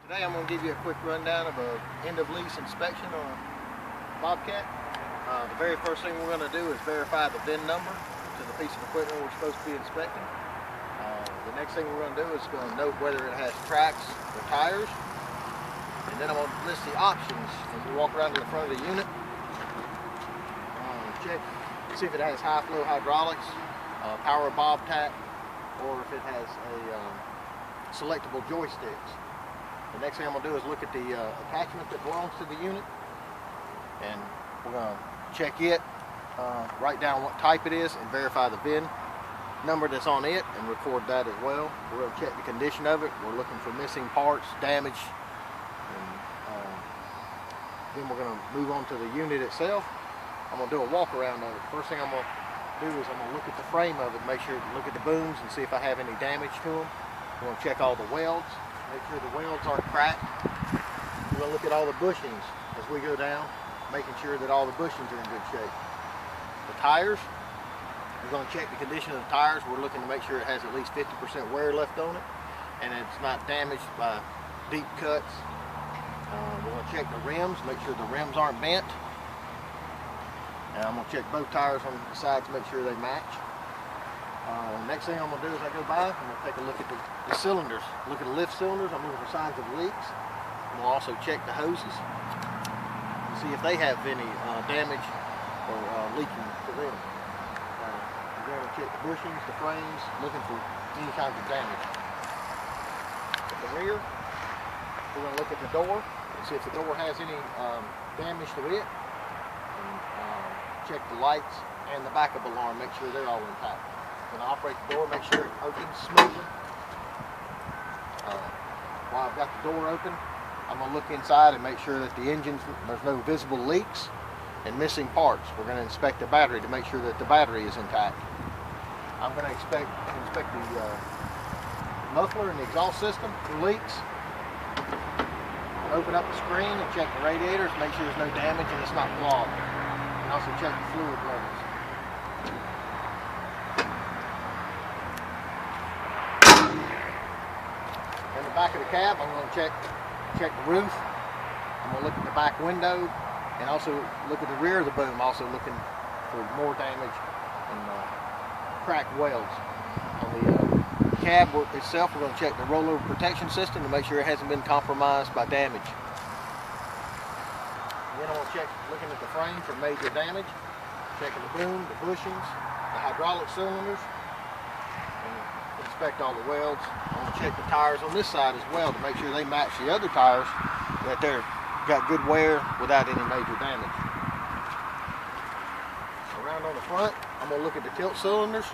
Today I'm going to give you a quick rundown of an end-of-lease inspection on a Bobcat. The very first thing we're going to do is verify the VIN number to the piece of equipment we're supposed to be inspecting. The next thing we're going to do is going to note whether it has tracks or tires. And then I'm going to list the options as we walk around to the front of the unit. Check, see if it has high-flow hydraulics, power BOBCAT, or if it has a selectable joysticks. The next thing I'm going to do is look at the attachment that belongs to the unit, and we're going to check it, write down what type it is, and verify the VIN number that's on it, and record that as well. We're going to check the condition of it. We're looking for missing parts, damage, and then we're going to move on to the unit itself. I'm going to do a walk around of it. First thing I'm going to do is I'm going to look at the frame of it, look at the booms and see if I have any damage to them. We're going to check all the welds. Make sure the welds aren't cracked. We're going to look at all the bushings as we go down, making sure that all the bushings are in good shape. The tires, we're going to check the condition of the tires. We're looking to make sure it has at least 50% wear left on it and it's not damaged by deep cuts. We're going to check the rims, make sure the rims aren't bent. And I'm going to check both tires on the sides to make sure they match. Next thing I'm going to do is I go by, I'm going to take a look at the cylinders, look at the lift cylinders. I'm looking for signs of leaks. And we'll also check the hoses to see if they have any damage or leaking to them. We're going to check the bushings, the frames, looking for any kinds of damage. At the rear, we're going to look at the door and see if the door has any damage to it. And check the lights and the backup alarm, make sure they're all intact. Going to operate the door, make sure it opens smoothly. While I've got the door open, I'm going to look inside and make sure that the engine, there's no visible leaks and missing parts. We're going to inspect the battery to make sure that the battery is intact. I'm going to inspect the muffler and the exhaust system for leaks. Open up the screen and check the radiators, make sure there's no damage and it's not clogged. And also check the fluid levels. In the back of the cab, I'm going to check the roof. I'm going to look at the back window and also look at the rear of the boom, also looking for more damage and cracked welds. On the cab itself, we're going to check the rollover protection system to make sure it hasn't been compromised by damage. Then I'm going to check, looking at the frame for major damage, checking the boom, the bushings, the hydraulic cylinders, and inspect all the welds. I'm going to check the tires on this side as well to make sure they match the other tires, that they're got good wear without any major damage. Around on the front, I'm going to look at the tilt cylinders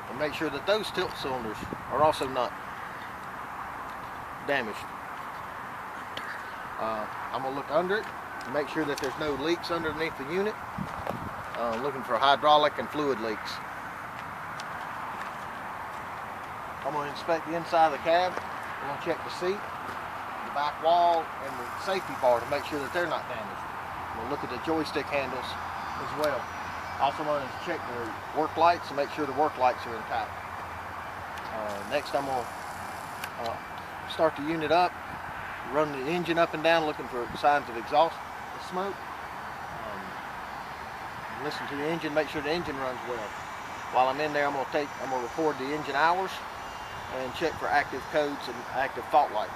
and make sure that those tilt cylinders are also not damaged. I'm going to look under it to make sure that there's no leaks underneath the unit. Looking for hydraulic and fluid leaks. I'm going to inspect the inside of the cab. I'm going to check the seat, the back wall, and the safety bar to make sure that they're not damaged. I'm going to look at the joystick handles as well. Also want to check the work lights to make sure the work lights are intact. Next I'm going to start the unit up, run the engine up and down looking for signs of exhaust smoke. Listen to the engine, make sure the engine runs well. While I'm in there, I'm going to record the engine hours and check for active codes and active fault lights.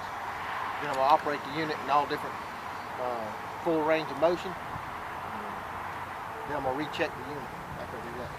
Then I'm going to operate the unit in all different full range of motion. Then I'm going to recheck the unit after I do that.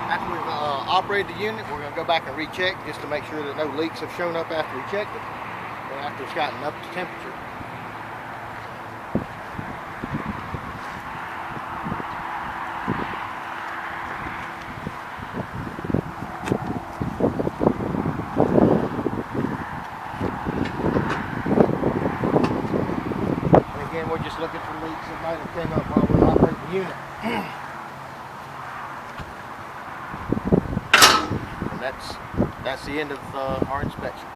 After we've operated the unit, we're going to go back and recheck just to make sure that no leaks have shown up after we checked it and after it's gotten up to temperature. And again, we're just looking for leaks that might have came up while we're operating the unit. And that's the end of our inspection.